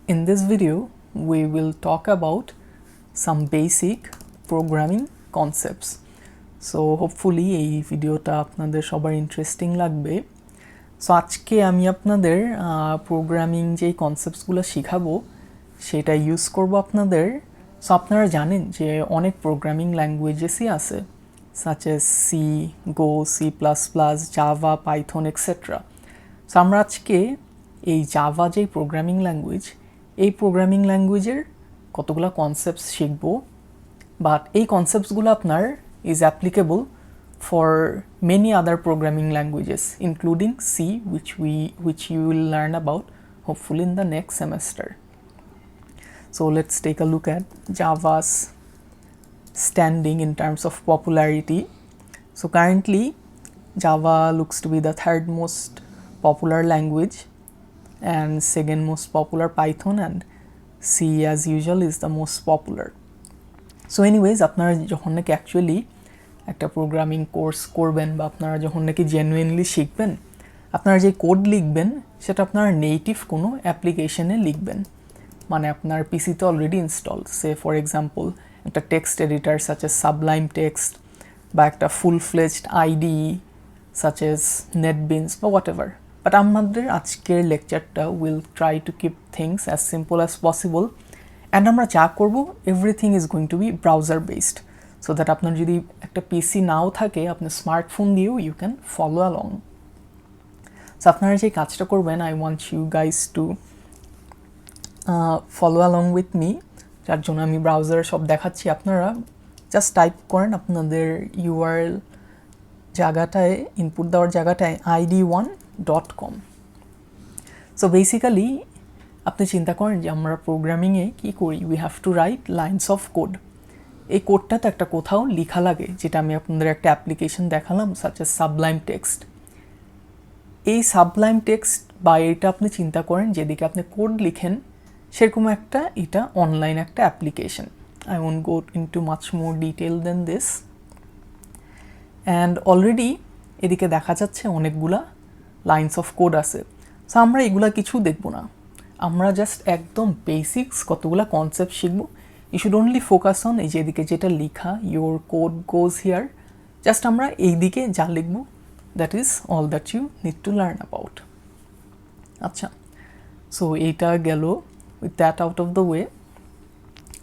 In this video, we will talk about some basic programming concepts. So hopefully এই ভিডিওটা আপনাদের সবার interesting লাগবে। সো আজকে আমি আপনাদের প্রোগ্রামিং যেই কনসেপ্টসগুলো শেখাবো সেটা ইউজ করব আপনাদের। সো আপনারা জানেন যে অনেক প্রোগ্রামিং ল্যাঙ্গুয়েজেসই আছে, such as C, Go, C plus plus, Java, Python etcetera. So আমরা আজকে এই জাভা যেই প্রোগ্রামিং ল্যাঙ্গুয়েজ, এই প্রোগ্রামিং ল্যাঙ্গুয়েজের কতগুলো কনসেপ্টস শিখবো, বাট এই কনসেপ্টসগুলো আপনার is applicable for many other programming languages including C, which you will learn about hopefully in the next semester. So let's take a look at Java's standing in terms of popularity. So currently Java looks to be the third most popular language, and second most popular Python, and C as usual is the most popular. So anyways, আপনারা যখন নাকি actually একটা programming course করবেন বা আপনারা যখন নাকি genuinely শিখবেন, আপনারা যে কোড লিখবেন সেটা আপনার নেটিভ কোনো অ্যাপ্লিকেশনে লিখবেন, মানে আপনার পিসিতে already install, say for example একটা text editor such as Sublime Text, বা একটা full fledged IDE such as NetBeans বা হোয়াট এভার। বাট আমাদের আজকের লেকচারটা will try to keep things as simple as possible, and আমরা যা করবো everything is going to be browser based, so that আপনার যদি একটা পিসি নাও থাকে আপনি স্মার্টফোন দিয়েও you can follow along. So আপনারা যে কাজটা করবেন, I want you guys to follow along with me, যার জন্য আমি ব্রাউজার সব দেখাচ্ছি। আপনারা জাস্ট টাইপ করেন আপনাদের ইউআরএল জায়গাটায়, ইনপুট দেওয়ার জায়গাটায় id1.com। সো বেসিক্যালি আপনি চিন্তা করেন যে আমরা প্রোগ্রামিংয়ে কী করি, we have to right lines of code. এই কোডটা তো একটা কোথাও লেখা লাগে, যেটা আমি আপনাদের একটা অ্যাপ্লিকেশন দেখালাম সাচ এস সাবলাইম টেক্সট। এই সাবলাইম টেক্সট বা এটা আপনি চিন্তা করেন যেদিকে আপনি কোড লিখেন সেরকম একটা, এটা অনলাইন একটা application. I won't go into much more detail than this. And already এদিকে দেখা যাচ্ছে অনেকগুলা লাইনস অফ কোড আছে। সো আমরা এগুলা কিছু দেখব না, আমরা জাস্ট একদম বেসিক্স কতগুলা কনসেপ্ট শিখবো। You should only focus on এই যে এদিকে যেটা লেখা, your code goes here, just আমরা এই দিকে যা লিখবো, that is all that you need to learn about. আচ্ছা, সো এইটা গেল, with that out of the way,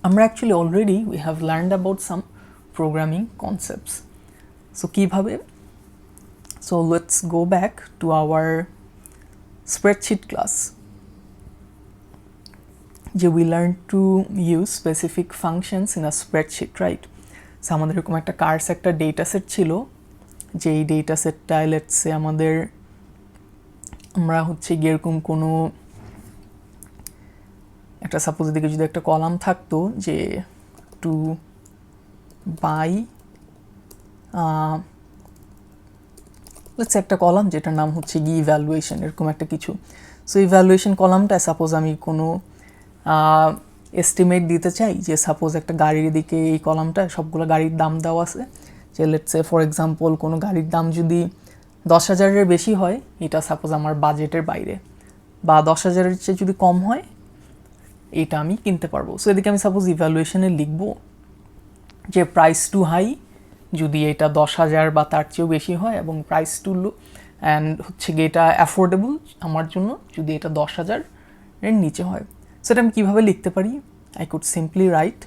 আমরা actually already we have learned about some programming concepts. So কীভাবে? So let's go back to our spreadsheet class, যে we learn to use specific functions in a spreadsheet, right? So আমাদের এরকম একটা curse একটা data set ছিল, যে এই data সেটটায় let's say আমাদের আমরা হচ্ছে গিয়ে এরকম কোনো একটা, সাপোজ এদিকে যদি একটা কলাম থাকতো যে টু বাই, লেটস একটা কলাম যেটার নাম হচ্ছে গিয়ে ইভ্যালুয়েশন, এরকম একটা কিছু। সো ইভ্যালুয়েশন কলামটায় সাপোজ আমি কোনো এস্টিমেট দিতে চাই, যে সাপোজ একটা গাড়ির দিকে এই কলামটা সবগুলো গাড়ির দাম দেওয়া আছে, যে লেটস সে ফর এক্সাম্পল কোনো গাড়ির দাম যদি 10,000-এর বেশি হয়, এটা সাপোজ আমার বাজেটের বাইরে, বা 10,000-এর চেয়ে যদি কম হয় এটা আমি কিনতে পারবো। সো এদিকে আমি সাপোজ ইভ্যালুয়েশনে লিখবো যে প্রাইস টু হাই যদি এটা 10,000 বা তার চেয়েও বেশি হয়, এবং প্রাইস টু লো অ্যান্ড হচ্ছে গিয়ে এটা অ্যাফোর্ডেবল আমার জন্য যদি এটা 10,000-এর নিচে হয়। সেটা আমি কীভাবে লিখতে পারি? I could simply write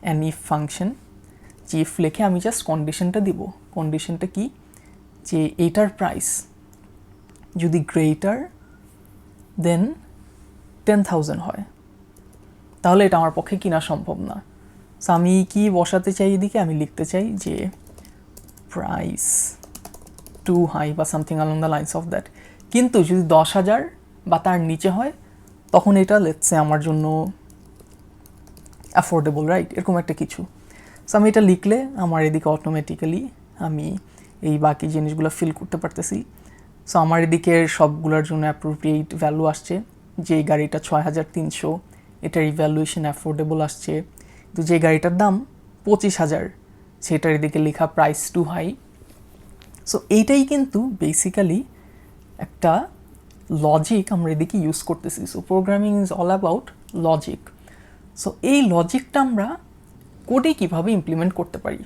an if function, যে ইফ লিখে আমি জাস্ট কন্ডিশনটা দিব। কন্ডিশনটা কি? যে এইটার প্রাইস যদি গ্রেটার দেন 10,000 হয়, তাহলে এটা আমার পক্ষে কিনা সম্ভব না। সো আমি কি বসাতে চাই এদিকে? আমি লিখতে চাই যে প্রাইস টু হাই বা something along the lines of that, কিন্তু যদি 10,000 বা তার নিচে হয় তখন এটা লেটস সে আমার জন্য অ্যাফোর্ডেবল, রাইট? এরকম একটা কিছু। সো আমি এটা লিখলে আমার এদিকে অটোমেটিক্যালি আমি এই বাকি জিনিসগুলো ফিল করতে পারতেছি। সো আমার এদিকে সবগুলোর জন্য অ্যাপ্রোপ্রিয়েট ভ্যালু আসছে, যে এই গাড়িটা 6,300, এটার ইভ্যালুয়েশন অ্যাফোর্ডেবল আসছে। তো যে গাড়িটার দাম 25,000, সেটার এদিকে লেখা প্রাইস টু হাই। সো এইটাই কিন্তু বেসিক্যালি একটা লজিক আমরা এদিকে ইউজ করতেছি। So programming is all about logic. So এই লজিকটা আমরা কোডে কীভাবে ইমপ্লিমেন্ট করতে পারি।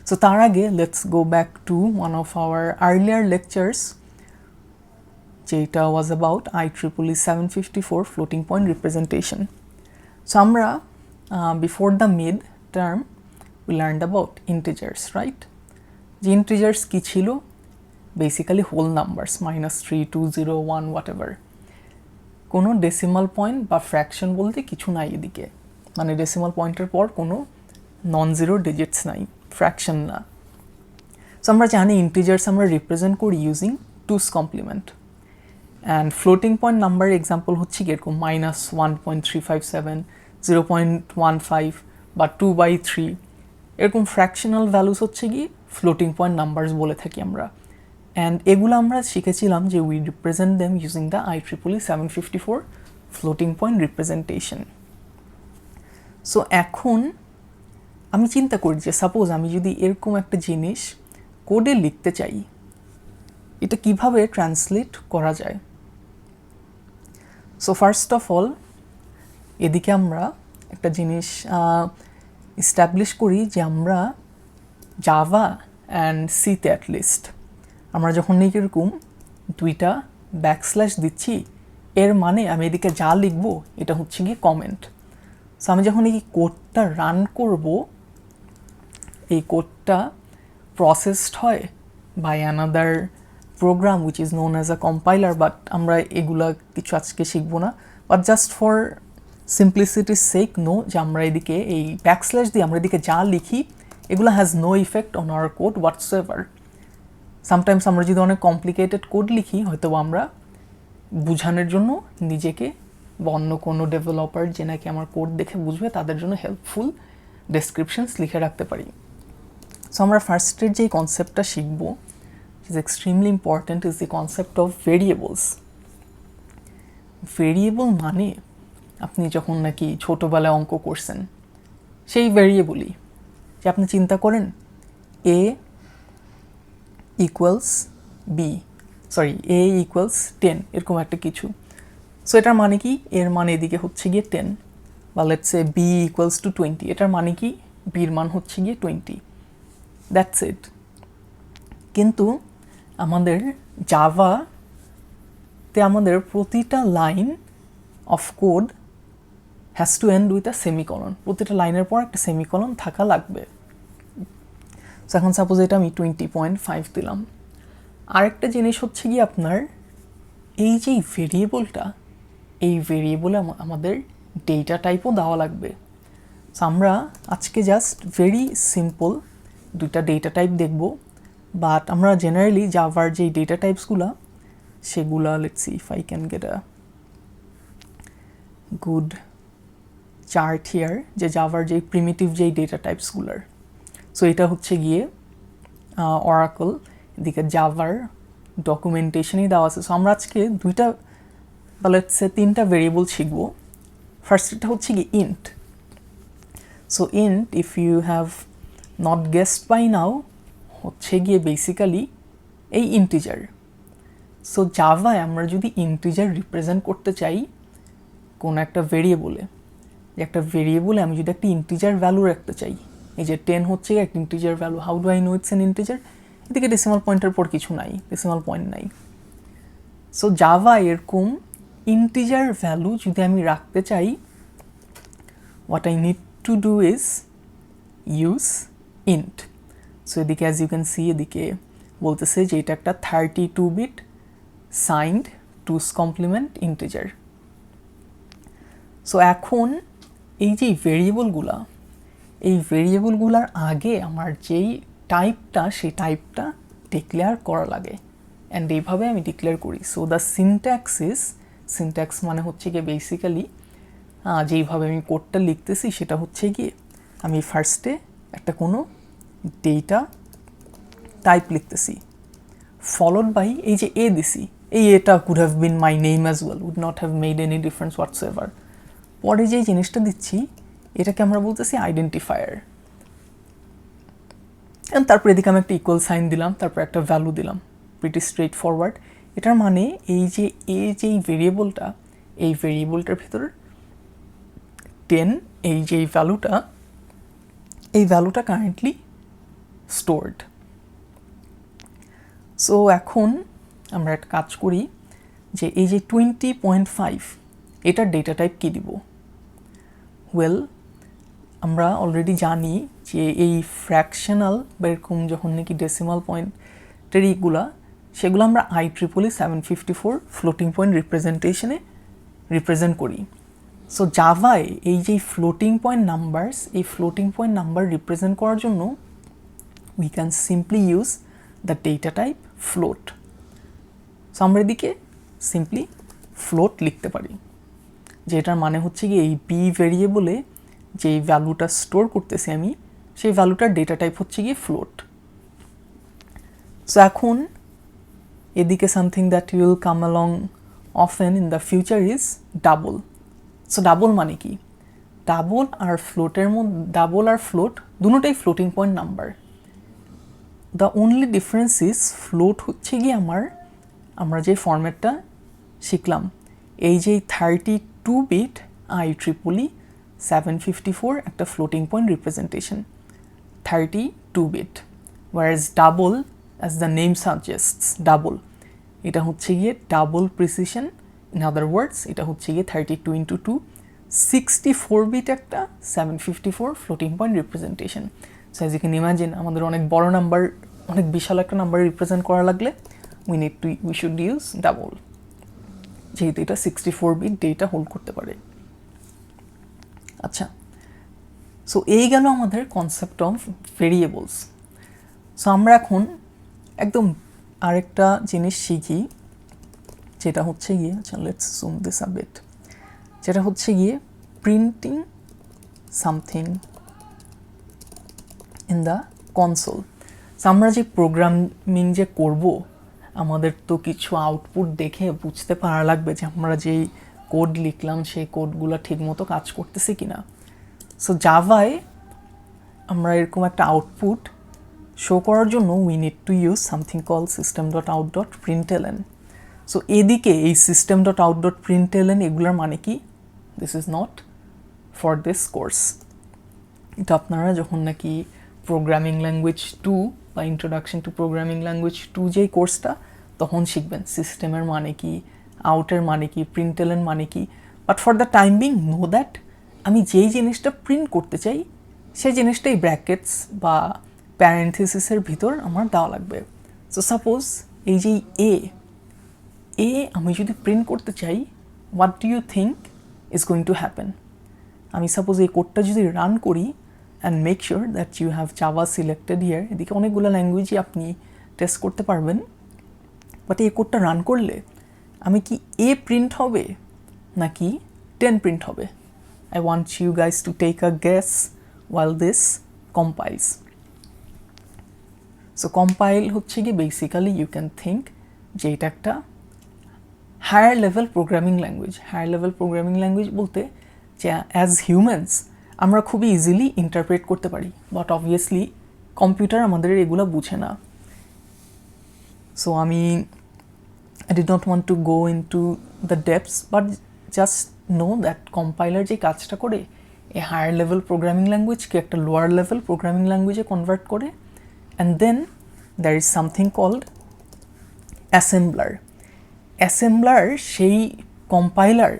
সো তার আগে let's go back to one of our earlier lectures, যেটা was about IEEE 754 floating point representation. So আমরা before the mid term we learned about integers, right? যে ইন্টিজার্স কী ছিল? Basically whole numbers, -3, 2, 0, 1 whatever. কোনো decimal point বা fraction বলতে কিছু নাই এদিকে, মানে ডেসিমাল পয়েন্টের পর কোনো নন জিরো ডিজিটস নাই, ফ্র্যাকশন না। সো আমরা জানি ইন্টিজার্স আমরা রিপ্রেজেন্ট করি using 2's complement. And floating point নাম্বারের এক্সাম্পল হচ্ছে কি এরকম -1.357, 0.15 বা 2/3, এরকম ফ্র্যাকশনাল ভ্যালুস হচ্ছে কি ফ্লোটিং পয়েন্ট নাম্বারস বলে থাকি আমরা। অ্যান্ড এগুলো আমরা শিখেছিলাম যে we represent them using the IEEE 754 floating point representation. So এখন আমি চিন্তা করি যে সাপোজ আমি যদি এরকম একটা জিনিস কোডে লিখতে চাই, এটা কিভাবে ট্রান্সলেট করা যায়। সো ফার্স্ট অফ অল এদিকে আমরা একটা জিনিস এস্টাবলিশ করি যে আমরা জাভা অ্যান্ড সিতে অ্যাটলিস্ট আমরা যখন এরকম দুইটা ব্যাকস্ল্যাশ দিচ্ছি, এর মানে আমি এদিকে যা লিখবো এটা হচ্ছে গিয়ে কমেন্ট। সো আমি যখন এই কোডটা রান করব, এই কোডটা প্রসেসড হয় by another program which is known as a compiler, but আমরা এগুলা কিছু আজকে শিখবো না। বাট জাস্ট ফর সিম্পলিসিটির সেক নো যে আমরা এদিকে এই ব্যাকস্ল্যাশ দিয়ে আমরা এদিকে যা লিখি এগুলো has no effect on our code whatsoever. Sometimes আমরা যদি অনেক কমপ্লিকেটেড কোড লিখি, হয়তো আমরা বোঝানোর জন্য নিজেকে বা অন্য কোনো ডেভেলপার যে নাকি আমার কোড দেখে বুঝবে তাদের জন্য হেল্পফুল ডেসক্রিপশনস লিখে রাখতে পারি। সো আমরা ফার্স্টের যে কনসেপ্টটা শিখব is extremely important is the concept of variables. Variable মানে আপনি যখন নাকি ছোটোবেলায় অঙ্ক করছেন সেই ভেরিয়েবলই, যে আপনি চিন্তা করেন এ ইকুয়ালস বি, সরি এ ইকুয়ালস 10 এরকম একটা কিছু। সো এটার মানে কি? এর মানে এদিকে হচ্ছে গিয়ে 10, বা let's say B equals to 20, এটার মানে কি? বির মান হচ্ছে গিয়ে 20, দ্যাটস ইট। কিন্তু আমাদের জাভাতে আমাদের প্রতিটা line of code has to end with a semicolon, প্রতিটা লাইনের পর একটা সেমিকলন থাকা লাগবে। সো এখন সাপোজ এটা আমি 20.5 দিলাম। আরেকটা জিনিস হচ্ছে কি আপনার এই যে ভেরিয়েবলটা, এই ভেরিয়েবলে আমাদের ডেটা টাইপও দেওয়া লাগবে। সো আমরা আজকে জাস্ট ভেরি সিম্পল দুইটা ডেটা টাইপ দেখব, বাট আমরা জেনারেলি জাভার যেই ডেটা টাইপসগুলো সেগুলা let's see if I can get a good chart here, যে জাভার যেই প্রিমিটিভ যেই ডেটা টাইপসগুলার। সো এটা হচ্ছে গিয়ে অরাকল, এদিকে জাভার ডকুমেন্টেশনই দেওয়া আছে। সো আমরা আজকে দুইটা বা লেটস সে তিনটা ভেরিয়েবল শিখব। ফার্স্ট এটা হচ্ছে কি int. So int if you have not guessed by now হচ্ছে গিয়ে বেসিক্যালি এই ইন্টিজার। সো জাভায় আমরা যদি ইন্টিজার রিপ্রেজেন্ট করতে চাই কোনো একটা ভেরিয়েবলে, একটা ভেরিয়েবলে আমি যদি একটা ইন্টিজার ভ্যালু রাখতে চাই, এই যে 10 হচ্ছে একটা integer value, how do I no it's an integer? এদিকে ডেসিমাল পয়েন্টের পর কিছু নাই, ডেসিমাল পয়েন্ট নাই। সো জাভা এরকম ইন্টিজার ভ্যালু যদি আমি রাখতে চাই, what I need to do is use int. So এদিকে অ্যাজ ইউ ক্যান সি এদিকে বলতেছে যে এটা একটা 32-bit signed 2's complement integer. So এখন এই যে ভেরিয়েবলগুলা, এই ভেরিয়েবলগুলার আগে আমার যেই টাইপটা সেই টাইপটা ডিক্লেয়ার করা লাগে, অ্যান্ড এইভাবে আমি ডিক্লেয়ার করি। সো দ্য সিনট্যাক্স মানে হচ্ছে গিয়ে বেসিক্যালি যেইভাবে আমি কোডটা লিখতেছি সেটা হচ্ছে গিয়ে আমি ফার্স্টে একটা কোনো ডেটা টাইপ লিখতেছি, ফলোড বাই এই যে এ দিছি, এই এটা could have been my name as well, would not have made any difference whatsoever. পরে যেই জিনিসটা দিচ্ছি এটাকে আমরা বলতেছি আইডেন্টিফায়ার, অ্যান্ড তারপর এদিকে আমি একটা ইকুয়াল সাইন দিলাম, তারপর একটা ভ্যালু দিলাম, প্রিটি স্ট্রেট ফরওয়ার্ড। এটার মানে এই যে যেই ভেরিয়েবলটা, এই ভেরিয়েবলটার ভিতর 10 এই যে ভ্যালুটা কারেন্টলি স্টোরড। সো এখন আমরা একটা কাজ করি যে এই যে 20.5 এটার ডেটা টাইপ কী দিব? ওয়েল, আমরা অলরেডি জানি যে এই ফ্র্যাকশনাল বা এরকম যখন নাকি ডেসিমাল পয়েন্টের এইগুলা, সেগুলো আমরা IEEE 754 ফ্লোটিং পয়েন্ট রিপ্রেজেন্টেশনে রিপ্রেজেন্ট করি। সো জাভায় এই যে ফ্লোটিং পয়েন্ট নাম্বারস, এই ফ্লোটিং পয়েন্ট নাম্বার রিপ্রেজেন্ট করার জন্য we can simply use the data type float. So আমরা এদিকে সিম্পলি ফ্লোট লিখতে পারি, যেটার মানে হচ্ছে কি এই বি ভেরিয়েবলে যে ভ্যালুটা স্টোর করতেছি আমি, সেই ভ্যালুটার ডেটা টাইপ হচ্ছে গিয়ে ফ্লোট। সো এখন এদিকে something that will come along often in the future is double. So double মানে কি? ডাবল আর ফ্লোট দুটোটাই floating point number. The only difference is float হচ্ছে গিয়ে আমরা যে ফরম্যাটটা শিখলাম, এই যে 32 বিট IEEE 754 একটা floating point representation, 32 bit. Whereas double, as the name suggests, double এটা হচ্ছে গিয়ে double precision. In other words এটা হচ্ছে গিয়ে 32 × 2 64 বিট একটা 754 floating point representation. So as you can imagine, আমাদের অনেক বড় নাম্বার, অনেক বিশাল একটা নাম্বার রিপ্রেজেন্ট করা লাগলে উই শুড ইউজ ডাবল, যেহেতু এটা 64 বিট ডেটা হোল্ড করতে পারে। আচ্ছা, সো এই গেল আমাদের কনসেপ্ট অফ ভেরিয়েবলস। সো আমরা এখন একদম আরেকটা জিনিস শিখি, যেটা হচ্ছে গিয়ে, আচ্ছা let's zoom this a bit, যেটা হচ্ছে গিয়ে printing something in the console. So আমরা যে প্রোগ্রামিং যে করব, আমাদের তো কিছু আউটপুট দেখে বুঝতে পারা লাগবে যে আমরা যেই কোড লিখলাম সেই কোডগুলো ঠিকমতো কাজ করতেছে কিনা। সো জাভায় আমরা এরকম একটা আউটপুট শো করার জন্য we need to use something call system.out.println। So এদিকে এই system.out.println এগুলোর মানে কি? This is not for this course. এটা আপনারা যখন নাকি প্রোগ্রামিং ল্যাঙ্গুয়েজ 2 বা ইন্ট্রোডাকশন টু প্রোগ্রামিং ল্যাঙ্গুয়েজ 2 যেই কোর্সটা, তখন শিখবেন সিস্টেমের মানে কি, আউটের মানে কি, প্রিন্টএলএন মানে কি। But for the time being know that আমি যেই জিনিসটা প্রিন্ট করতে চাই সেই জিনিসটা এই ব্র্যাকেটস বা প্যারেন্থেসিসের ভিতর আমার দেওয়া লাগবে। সো সাপোজ এই যে এ আমি যদি প্রিন্ট করতে চাই, what do you think is going to happen? আমি সাপোজ এই কোডটা যদি রান করি and make sure that you have Java selected here, এদিকে অনেকগুলো ল্যাঙ্গুয়েজই আপনি টেস্ট করতে পারবেন। বাট এই কোডটা রান করলে আমি কি এ প্রিন্ট হবে নাকি 10 প্রিন্ট হবে? I want you guys to take a guess while this compiles. So compile হচ্ছে কি basically you can think যে এটা একটা higher level programming language. Higher level programming language বলতে যে as humans আমরা খুবই ইজিলি ইন্টারপ্রেট করতে পারি, বাট অবভিয়াসলি কম্পিউটার আমাদের এগুলো বুঝে না। So I did not want to go into the depths, but just know that compiler যে কাজটা করে, a higher level programming language কে একটা lower level programming language এ convert করে, and then there is something called assembler. Assembler সেই compiler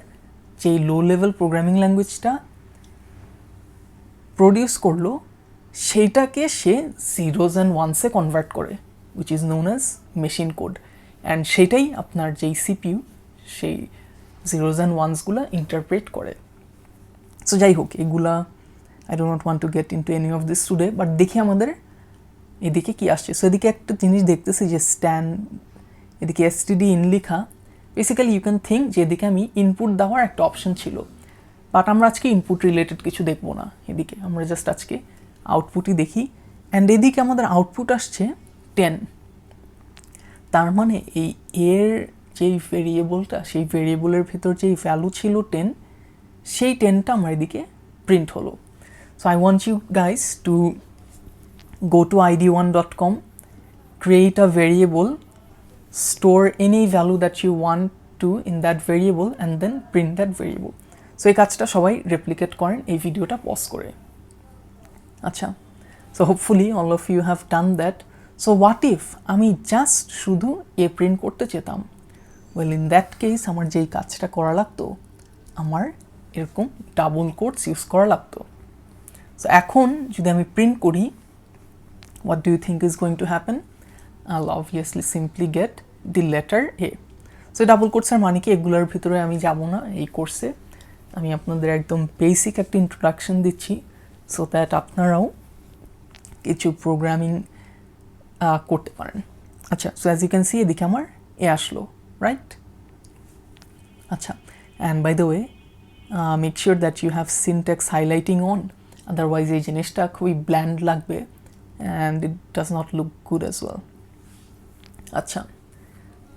যে low level programming languageটা produce করলো, সেইটাকে সে জিরোজ অ্যান্ড ওয়ান্সে কনভার্ট করে, which is known as machine code. And সেটাই আপনার যেই সিপিইউ সেই জিরোজ অ্যান্ড ওয়ান্সগুলো ইন্টারপ্রেট করে। সো যাই হোক, এগুলা I do not want to get into any of this today, but দেখি আমাদের এদিকে কি আসছে। সো এদিকে একটা জিনিস দেখতেছি যে এদিকে std in লেখা, বেসিক্যালি ইউ ক্যান থিঙ্ক যে এদিকে আমি ইনপুট দেওয়ার একটা অপশন ছিল, বাট আমরা আজকে ইনপুট রিলেটেড কিছু দেখবো না। এদিকে আমরা জাস্ট আজকে আউটপুটই দেখি। অ্যান্ড এদিকে আমাদের আউটপুট আসছে 10। তার মানে এই এর যেই ভেরিয়েবলটা, সেই ভেরিয়েবলের ভেতর যেই ভ্যালু ছিল 10, সেই 10টা আমার এদিকে প্রিন্ট হলো। So I want you guys to go to id1.com, create a variable, store any value that you want to in that variable and then print that variable. So এই কাজটা সবাই রেপ্লিকেট করেন এই ভিডিওটা পজ করে। আচ্ছা, so hopefully all of you have done that. So what if আমি just শুধু এ প্রিন্ট করতে চেতাম? ওয়েল, ইন দ্যাট কেস আমার যেই কাজটা করা লাগতো, আমার এরকম ডাবল কোটস ইউজ করা লাগতো। সো এখন যদি আমি প্রিন্ট করি, what do you think is going to happen? I'll obviously simply get the letter A. So double কোটসের মানে কি, এগুলোর ভিতরে আমি যাব না এই কোর্সে। আমি আপনাদের একদম বেসিক একটা ইন্ট্রোডাকশন দিচ্ছি সো দ্যাট আপনারাও কিছু প্রোগ্রামিং করতে পারেন। আচ্ছা, so as you can see এদিকে আমার এ আসলো, রাইট? আচ্ছা, and by the way make sure that you have syntax highlighting on, otherwise এই জিনিসটা খুবই ব্ল্যান্ড লাগবে and it does not look good as well. আচ্ছা,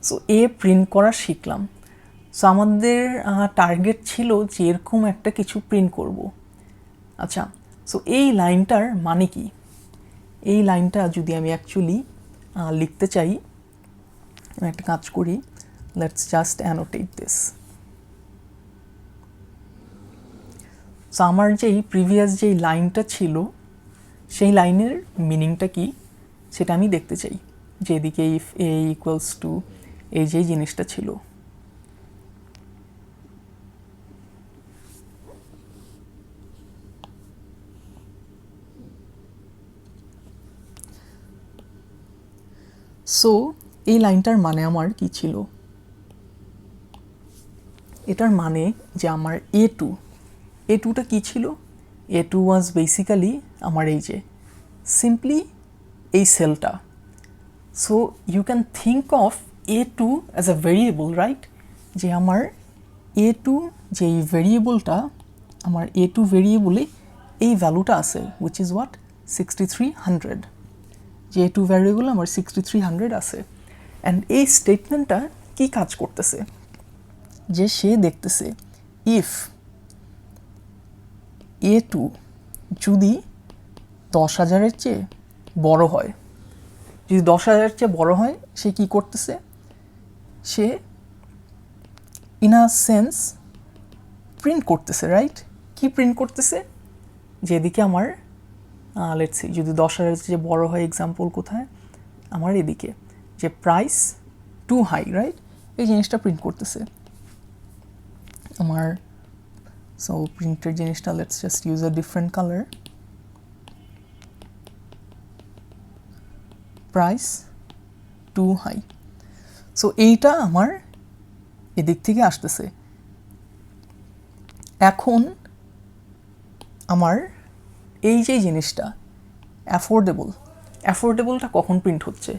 সো এ প্রিন্ট করা শিখলাম। সো আমাদের টার্গেট ছিল যে এরকম একটা কিছু প্রিন্ট করব। আচ্ছা, সো এই লাইনটার মানে কি? এই লাইনটা যদি আমি অ্যাকচুয়ালি লিখতে চাই, আমি একটা কাজ করি, let's just annotate this. So আমার যেই প্রিভিয়াস যেই লাইনটা ছিল সেই লাইনের মিনিংটা কি সেটা আমি দেখতে চাই, যেদিকে ইফ এ ইকুয়ালস টু এই যেই জিনিসটা ছিল। সো এই লাইনটার মানে আমার কি ছিল? এটার মানে যে আমার এ টুটা কী ছিল? এ টু ওয়াজ বেসিক্যালি আমার এই যে সিম্পলি এই সেলটা। So you can think of A two as a variable, right? যে আমার এ টু যে এই ভেরিয়েবলটা, আমার এ টু ভেরিয়েবলে এই ভ্যালুটা আছে, উইচ ইজ হোয়াট 6300। যে এ টু ভ্যারিয়েবল আমার 6300 আছে। অ্যান্ড এই স্টেটমেন্টটা কী কাজ করতেছে? যে সে দেখতেছে ইফ এ টু যদি 10,000-এর চেয়ে বড় হয়, যদি 10,000-এর চেয়ে বড় হয়, সে কি করতেছে? Say in a sense print করতেছে, রাইট? কি প্রিন্ট করতেছে? যেদিকে আমার লেটস সি, যদি 10,000-এর চেয়ে বড় হয়, এক্সাম্পল কোথায়? আমার এদিকে যে প্রাইস টু হাই, রাইট? এই জিনিসটা প্রিন্ট করতেছে আমার। সো প্রিন্টের জিনিসটা let's just use a different colour. Price too high. So এইটা আমার এদিক থেকে আসতেছে। এখন আমার এই যে জিনিসটা অ্যাফোর্ডেবলটা কখন প্রিন্ট হচ্ছে?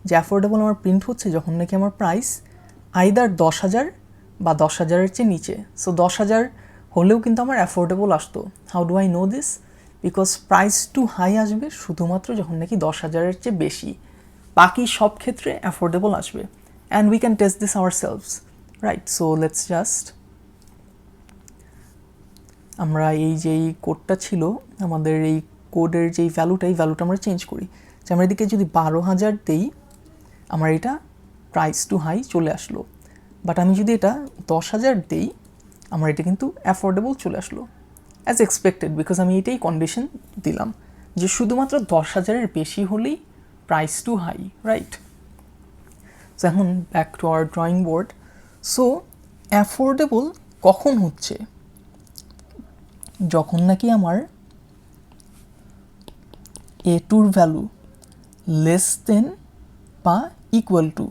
যে অ্যাফোর্ডেবল আমার প্রিন্ট হচ্ছে যখন নাকি আমার প্রাইস আইদার 10,000 বা 10,000-এর চেয়ে নিচে। সো 10,000 হলেও কিন্তু আমার অ্যাফোর্ডেবল আসতো। How do I know this? Because price too high আসবে শুধুমাত্র যখন নাকি 10,000-এর চেয়ে বেশি, বাকি সব ক্ষেত্রে অ্যাফোর্ডেবল আসবে। And we can test this ourselves, right? So let's just, আমরা এই যেই কোডটা ছিল, আমাদের এই কোডের যেই ভ্যালুটা, এই ভ্যালুটা আমরা চেঞ্জ করি। যে আমরা এদিকে যদি 12,000 দেই, আমার এটা প্রাইস টু হাই চলে আসলো। বাট আমি যদি এটা 10,000 দেই, আমার এটা কিন্তু অ্যাফোর্ডেবল চলে আসলো অ্যাজ এক্সপেক্টেড, বিকজ আমি এটাই কন্ডিশন দিলাম যে শুধুমাত্র 10,000-এর বেশি হলেই price too high, right? So এখন back to our drawing board. So affordable কখন হচ্ছে? যখন নাকি আমার এ টুর ভ্যালু লেস দেন বা ইকুয়াল টু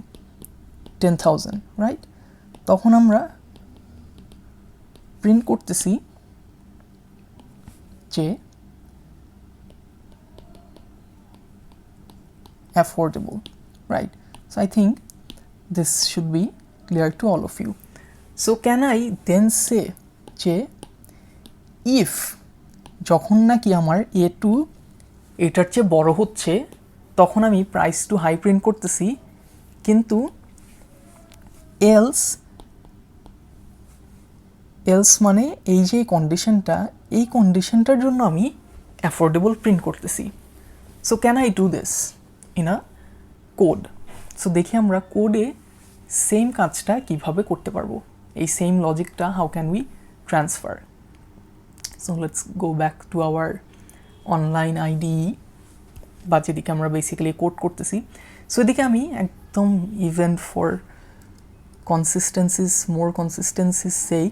10,000, রাইট? তখন আমরা প্রিন্ট করতেছি যে affordable, right? So I think this should be clear to all of you. So can I then say যে if যখন নাকি আমার A2 এটার চেয়ে বড় হচ্ছে, তখন আমি প্রাইস টু হাই প্রিন্ট করতেছি, কিন্তু এলস মানে এই যে কন্ডিশনটা, এই কন্ডিশনটার জন্য আমি অ্যাফোর্ডেবল প্রিন্ট করতেছি। So can I do this in a code? So দেখি আমরা কোডে সেম কাজটা কিভাবে করতে পারবো, এই সেম লজিকটা how can we transfer. So let's go back to our online IDE, বা যেদিকে আমরা বেসিক্যালি কোড করতেছি। সো এদিকে আমি একদম ইভেন ফর মোর কনসিস্টেন্সিস সেক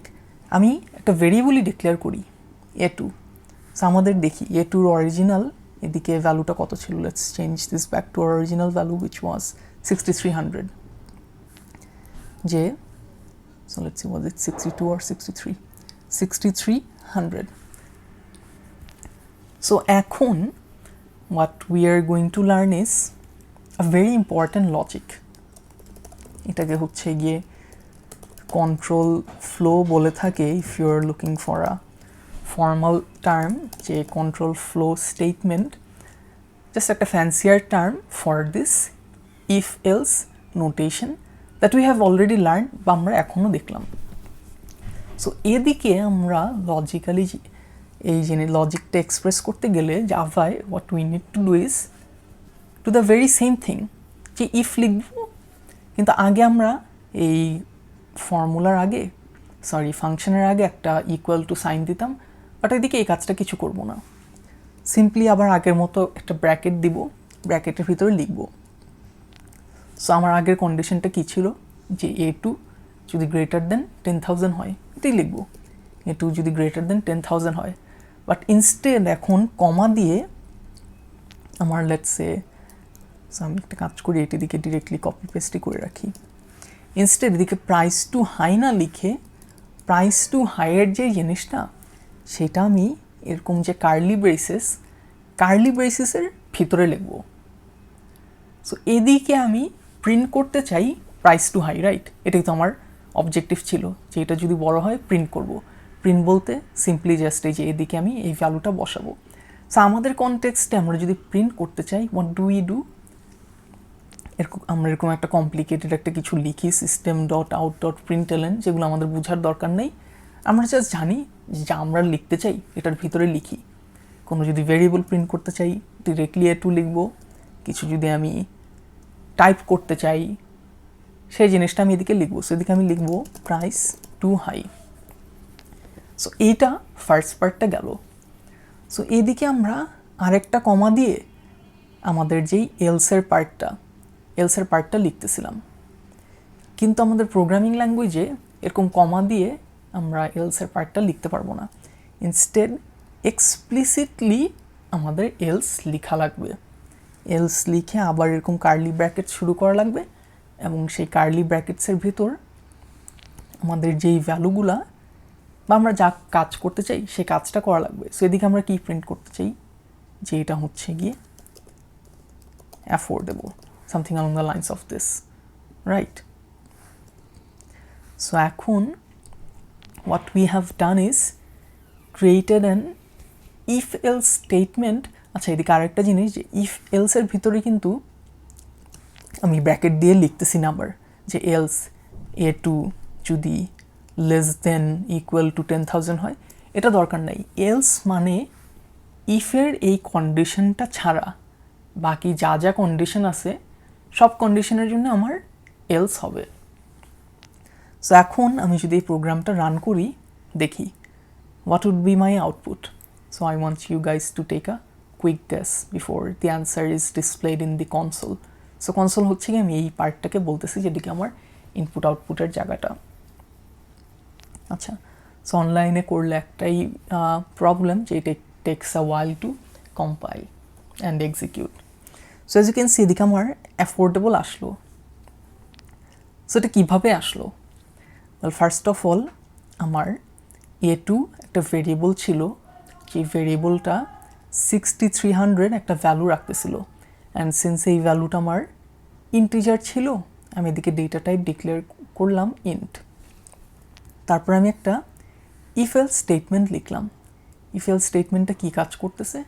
আমি একটা ভেরিয়েবলই ডিক্লেয়ার করি a2। সো আমাদের দেখি a2 অরিজিনাল এদিকে ভ্যালুটা কত ছিল। Let's change this back to original value which was 6300। যে so let's see was it 62 or 6300। So এখন what we are going to learn is a very important logic। এটাকে হচ্ছে গিয়ে কন্ট্রোল ফ্লো বলে থাকে if you are looking for a formal term, যে control flow statement just একটা fancier term for this if else notation that we have already learned বা আমরা এখনো দেখলাম। সো এদিকে আমরা লজিক্যালি এই যে লজিকটা এক্সপ্রেস করতে গেলে জাভায় what we need to do is to the very same thing, যে ইফ লিখব, কিন্তু আগে আমরা এই ফর্মুলার আগে ফাংশনের আগে একটা ইকুয়াল টু সাইন দিতাম, বাট এদিকে এই কাজটা কিছু করব না। সিম্পলি আবার আগের মতো একটা ব্র্যাকেট দিব, ব্র্যাকেটের ভিতরে লিখব। সো আমার আগের কন্ডিশনটা কী ছিল, যে a2 যদি গ্রেটার দেন 10,000 হয় এটাই লিখব, a2 যদি গ্রেটার দেন 10,000 হয়। বাট ইনস্টেড এখন কমা দিয়ে আমার লেটসে, সো আমি একটা কাজ করি এটি দিকে ডিরেক্টলি কপি পেস্টই করে রাখি। ইনস্টেড এদিকে প্রাইস টু হাই না লিখে প্রাইস টু হাইয়ের যে জিনিসটা সেটা আমি এরকম যে কার্লি ব্রেসেসের ভিতরে লিখব। সো এদিকে আমি প্রিন্ট করতে চাই প্রাইস টু হাই, রাইট? এটাই তো আমার অবজেক্টিভ ছিল, যে এটা যদি বড় হয় প্রিন্ট করব। প্রিন্ট বলতে সিম্পলি জাস্ট এই যে এদিকে আমি এই ভ্যালুটা বসাবো। সো আমাদের কনটেক্সটে আমরা যদি প্রিন্ট করতে চাই হোয়াট ডু উই ডু, আমরা এরকম একটা কমপ্লিকেটেড একটা কিছু লিখি system.out.println, যেগুলো আমাদের বোঝার দরকার নেই। আমরা জাস্ট জানি যে আমরা লিখতে চাই এটার ভিতরে লিখি। কোনো যদি ভেরিয়েবল প্রিন্ট করতে চাই ডিরেক্টলি a2 লিখব, কিছু যদি আমি টাইপ করতে চাই সেই জিনিসটা আমি এদিকে লিখবো। সো এদিকে আমি লিখবো প্রাইস টু হাই। সো এইটা ফার্স্ট পার্টটা গেল। সো এদিকে আমরা আরেকটা কমা দিয়ে আমাদের যেই এলসের পার্টটা লিখতেছিলাম, কিন্তু আমাদের প্রোগ্রামিং ল্যাঙ্গুয়েজে এরকম কমা দিয়ে আমরা এলসের পার্টটা লিখতে পারবো না। ইনস্টেড এক্সপ্লিসিটলি আমাদের এলস লেখা লাগবে। এলস লিখে আবার এরকম কার্লি ব্র্যাকেট শুরু করা লাগবে, এবং সেই কার্লি ব্র্যাকেটসের ভিতর আমাদের যেই ভ্যালুগুলা বা আমরা যা কাজ করতে চাই সেই কাজটা করা লাগবে। সো এদিকে আমরা কি প্রিন্ট করতে চাই, যে এটা হচ্ছে গিয়ে affordable, something along the lines of this, right? So এখন what we have done is created an if else statement। আচ্ছা এদিকে আরেকটা জিনিস, যে if else এর ভিতরে কিন্তু আমি ব্র্যাকেট দিয়ে লিখতেছি না আবার, যে else a2 যদি লেস দেন ইকুয়াল টু 10,000 হয়, এটা দরকার নাই। এলস মানে ইফের এই কন্ডিশনটা ছাড়া বাকি যা যা কন্ডিশন আছে সব কন্ডিশনের জন্য আমার এলস হবে। সো এখন আমি যদি এই প্রোগ্রামটা রান করি, দেখি what would be my output. So I want you guys to take a quick guess before the answer is displayed in the console. So console হচ্ছে কি, আমি এই পার্টটাকে বলতেছি যেদিকে আমার ইনপুট আউটপুটের জায়গাটা। আচ্ছা, সো অনলাইনে করলে একটাই প্রবলেম, যে এটা takes a while to compile and execute. So as you can see এদিকে আমার অ্যাফোর্ডেবল আসলো। সো এটা কীভাবে আসলো? ওয়েল, ফার্স্ট অফ অল আমার a2 একটা ভেরিয়েবল ছিল, যে ভেরিয়েবলটা 6300 একটা ভ্যালু রাখতেছিল, অ্যান্ড সিন্স এই ভ্যালুটা আমার ইন্টিজার ছিল, আমি এদিকে ডেটা টাইপ ডিক্লেয়ার করলাম ইন্ট। তারপর আমি একটা ইফ এলস স্টেটমেন্ট লিখলাম। ইফ এলস স্টেটমেন্টটা কী কাজ করতেছে,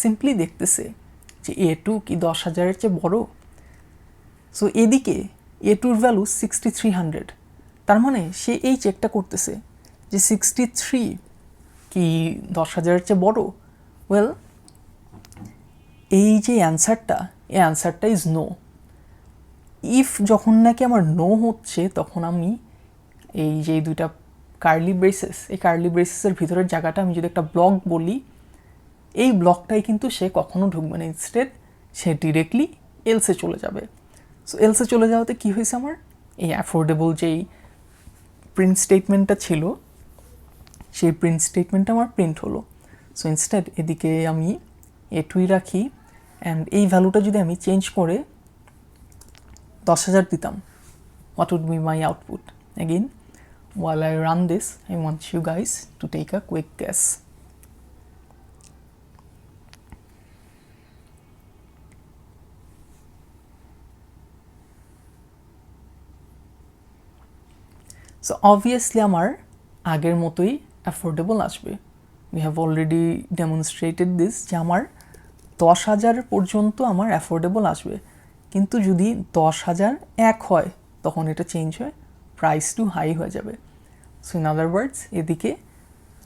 সিম্পলি দেখতেছে যে a2 কি 10,000-এর চেয়ে বড়। সো এদিকে a2-র ভ্যালু 6300, তার মানে সে এই চেকটা করতেছে যে 63 কি 10,000-এর চেয়ে বড়। ওয়েল, এই যে অ্যান্সারটা, এই অ্যান্সারটা ইজ নো। ইফ যখন নাকি আমার নো হচ্ছে তখন আমি এই যে দুইটা কার্লি ব্রেসেস, এই কার্লি ব্রেসেসের ভিতরের জায়গাটা আমি যদি একটা ব্লক বলি, এই ব্লকটাই কিন্তু সে কখনো ঢুকবে না, ইনস্টেড সে ডিরেক্টলি এলসে চলে যাবে। সো এলসে চলে যাওয়াতে কী হয়েছে, আমার এই অ্যাফোর্ডেবল যেই প্রিন্ট স্টেটমেন্টটা ছিল সেই প্রিন্ট স্টেটমেন্টটা আমার প্রিন্ট হলো। সো ইনস্টেড এদিকে আমি এটুই রাখি, অ্যান্ড এই ভ্যালুটা যদি আমি চেঞ্জ করে 10,000 দিতাম, what would be my output? Again, while I run this, I want you guys to take a quick guess. So obviously আমার আগের মতোই অ্যাফোর্ডেবল আসবে। We have already demonstrated this যে আমার 10,000 পর্যন্ত আমার অ্যাফোর্ডেবল আসবে, কিন্তু যদি 10,000 এক হয় তখন এটা চেঞ্জ হয়, প্রাইস টু হাই হয়ে যাবে। সো ইন আদার ওয়ার্ডস এদিকে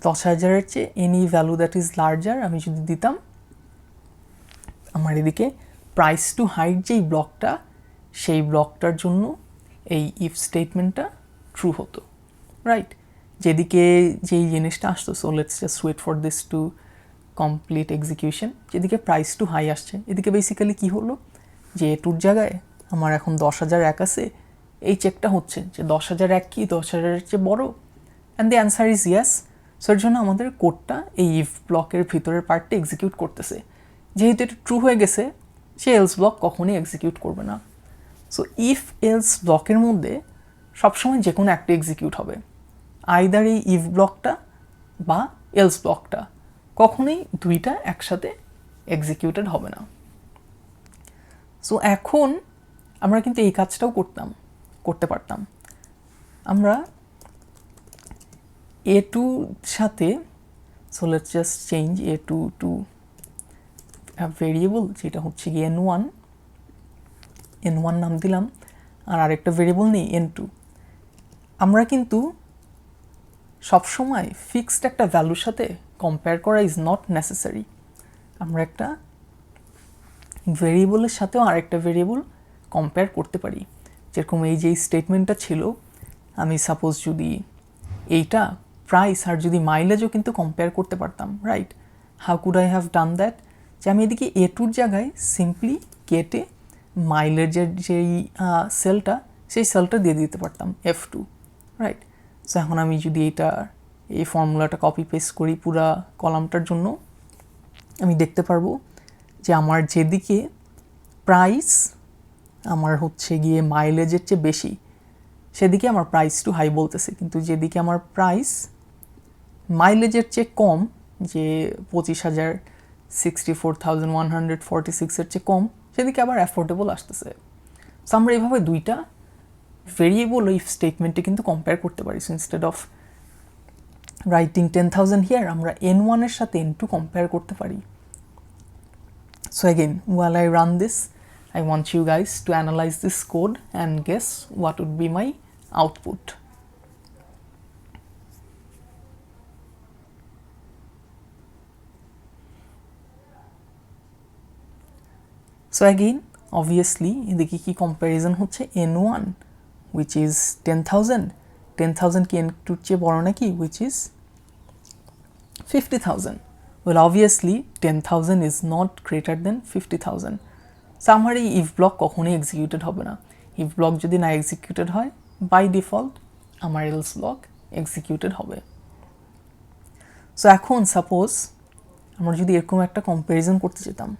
10,000-এর চেয়ে any value that is larger আমি যদি দিতাম, আমার এদিকে প্রাইস টু হাইট যেই ব্লকটা, সেই ব্লকটার জন্য এই ইফ স্টেটমেন্টটা ট্রু হতো, রাইট? যেদিকে যেই জিনিসটা আসতো, so let's just wait for this to complete execution, যেদিকে প্রাইস টু হাই আসছে, এদিকে বেসিক্যালি কী হলো যে এটুর জায়গায় আমার এখন 10,000 এক আছে, এই চেকটা হচ্ছে যে 10,000 এক কি 10,000-এর চেয়ে বড়, and the answer is yes. So এর জন্য আমাদের কোডটা এই ইফ ব্লকের ভিতরের পার্টটা এক্সিকিউট করতেছে। যেহেতু এটা ট্রু হয়ে গেছে, সে এলস ব্লক কখনোই এক্সিকিউট করবে না। সো ইফ এলস ব্লকের মধ্যে সবসময় যে কোনো একটা এক্সিকিউট হবে, আইদার এই ইফ ব্লকটা বা এলস ব্লকটা, কখনোই দুইটা একসাথে এক্সিকিউটেড হবে না। সো এখন আমরা কিন্তু এই কাজটাও করতে পারতাম। আমরা A2 সাথে, so let's just change A2 to variable যেটা হচ্ছে কি n1 নাম দিলাম, আর আরেকটা ভেরিয়েবল নেই n2। আমরা কিন্তু সবসময় ফিক্সড একটা ভ্যালুর সাথে কম্পেয়ার করা ইজ নট নেসেসারি। আমরা একটা ভেরিয়েবলের সাথেও আরেকটা ভেরিয়েবল কম্পেয়ার করতে পারি। যেরকম এই যে স্টেটমেন্টটা ছিল, আমি সাপোজ যদি এইটা প্রাইস আর যদি মাইলেজও কিন্তু কম্পেয়ার করতে পারতাম, right? How could I have done that? যে আমি এদিকে A2-র জায়গায় সিম্পলি কেটে মাইলেজের যেই সেলটা, সেই সেলটা দিয়ে দিতে পারতাম F2, রাইট? সো এখন আমি যদি এই ফর্মুলাটা কপি পেস্ট করি পুরা কলামটার জন্য, আমি দেখতে পারবো যে আমার যেদিকে প্রাইস আমার হচ্ছে গিয়ে মাইলেজের চেয়ে বেশি, সেদিকে আমার প্রাইস টু হাই বলতেছে, কিন্তু যেদিকে আমার প্রাইস মাইলেজের চেয়ে কম, যে 25,000 64,146-এর চেয়ে কম, সেদিকে আবার অ্যাফোর্ডেবল আসতেছে। সো আমরা এইভাবে দুইটা ভেরিয়েবল ইফ স্টেটমেন্টে কিন্তু কম্পেয়ার করতে পারি। So instead of writing 10,000 here, আমরা n1-এর সাথে n2 কম্পেয়ার করতে পারি। So again, while I run this, I want you guys to analyze this code and guess what would be my output. So again, obviously এদিকে কি comparison হচ্ছে n1 which is 10,000, 10,000 কি n2 চেয়ে বড় নাকি, which is 50,000. Well, obviously 10,000 is not greater than 50,000. So আমার এই if block কখনোই এক্সিকিউটেড হবে না। if ব্লক যদি না এক্সিকিউটেড হয়, বাই ডিফল্ট আমার else ব্লক এক্সিকিউটেড হবে। সো এখন সাপোজ আমরা যদি এরকম একটা কম্প্যারিজন করতে যেতাম,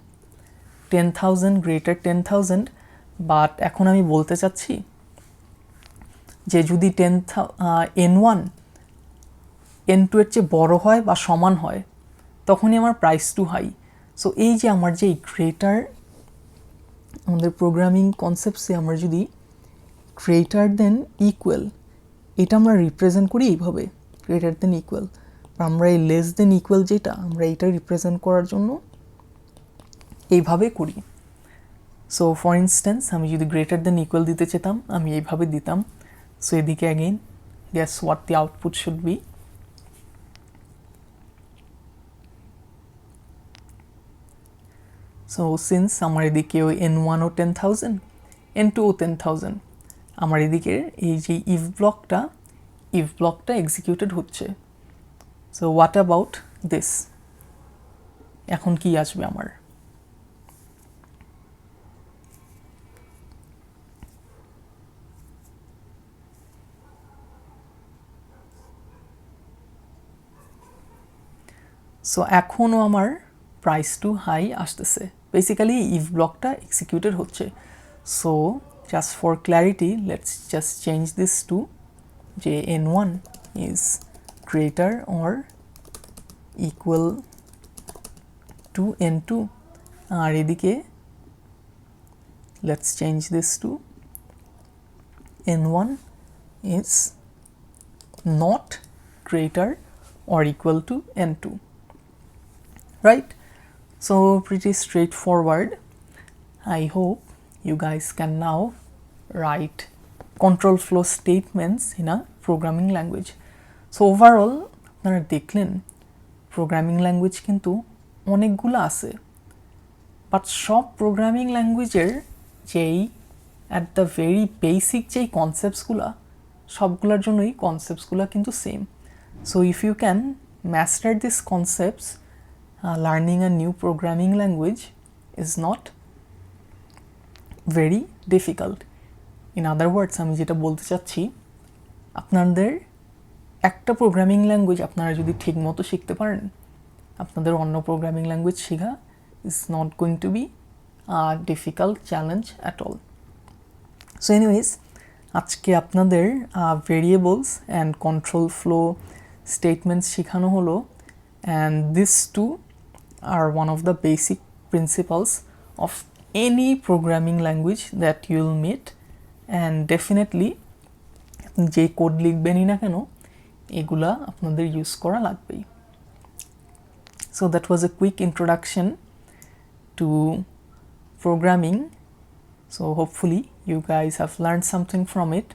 10,000 গ্রেটার 10,000, বাট এখন আমি বলতে চাচ্ছি যে যদি n1 n2 এর চেয়ে বড় হয় বা সমান হয়, তখনই আমার প্রাইস টু হাই। সো এই যে আমার যে গ্রেটার, আমাদের প্রোগ্রামিং কনসেপ্টসে আমরা যদি গ্রেটার দেন ইকুয়াল, এটা আমরা রিপ্রেজেন্ট করি এইভাবে, গ্রেটার দেন ইকুয়াল। আমরা এই লেস দেন ইকুয়াল যেটা, আমরা এইটা রিপ্রেজেন্ট করার জন্য এইভাবে করি। সো ফর ইনস্ট্যান্স আমি যদি গ্রেটার দেন ইকুয়াল দিতে চেতাম, আমি এইভাবে দিতাম। সো এদিকে again guess what the output should be. So since আমার এদিকে ওই n1 ও 10,000, n2 ও 10,000 আমার এদিকে এই যে ইফ ব্লকটা এক্সিকিউটেড হচ্ছে। সো হোয়াট অ্যাবাউট দিস, এখন কি আসবে আমার? সো এখনও আমার প্রাইস টু হাই আসতেছে, বেসিক্যালি ইফ ব্লকটা এক্সিকিউটেড হচ্ছে। So just for clarity let's just change this to যে n1 is greater or equal to n2, আর এদিকে let's change this to n1 is not greater or equal to n2, right? So pretty straightforward. I hope you guys can now write control flow statements in a programming language. So overall আপনারা দেখলেন programming language কিন্তু অনেকগুলো আছে, but সব programming ল্যাঙ্গুয়েজের যেই at the very basic যেই কনসেপ্টসগুলো, সবগুলোর জন্যই কনসেপ্টসগুলো কিন্তু same. So if you can master this concepts, learning a new programming language is not very difficult. In other words আমি যেটা বলতে চাচ্ছি, আপনাদের একটা প্রোগ্রামিং ল্যাঙ্গুয়েজ আপনারা যদি ঠিকমতো শিখতে পারেন, আপনাদের অন্য প্রোগ্রামিং ল্যাঙ্গুয়েজ শেখা is not going to be a difficult challenge at all. So anyways, আজকে আপনাদের variables and control flow statements শেখানো হলো, and this two are one of the basic principles of any programming language that you will meet, and definitely আপনি যে code লিখবেনই না কেন এগুলা আপনাদের ইউজ করা লাগবেই। So that was a quick introduction to programming. So hopefully you guys have learned something from it,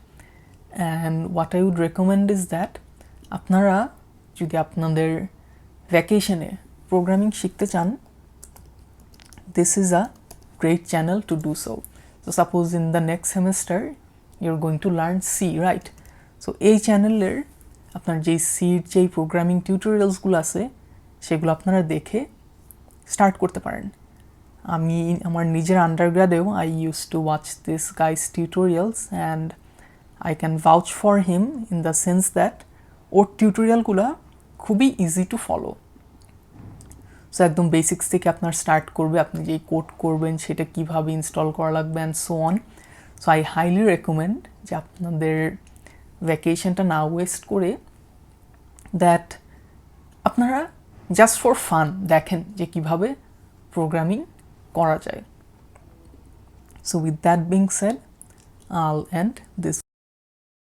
and what I would recommend is that আপনারা যদি আপনাদের ভ্যাকেশনে প্রোগ্রামিং শিখতে চান, this is a great channel to do so. So suppose in the next semester you're going to learn C, right? So এই চ্যানেলের আপনার যেই সির যেই প্রোগ্রামিং টিউটোরিয়ালসগুলো আছে সেগুলো আপনারা দেখে স্টার্ট করতে পারেন। আমি আমার নিজের আন্ডারগ্রাডেও I use to watch this guys tutorials, and I can vouch for him in the sense that ওর টিউটোরিয়ালগুলো খুবই ইজি টু ফলো। সো একদম বেসিক্স থেকে আপনার স্টার্ট করবে, আপনি যেই কোড করবেন সেটা কীভাবে ইনস্টল করা লাগবে and so on. So I highly recommend যে আপনাদের ভ্যাকেশনটা না ওয়েস্ট করে দ্যাট আপনারা জাস্ট ফর ফান দেখেন যে কীভাবে প্রোগ্রামিং করা যায়। So with that being shed, I'll end this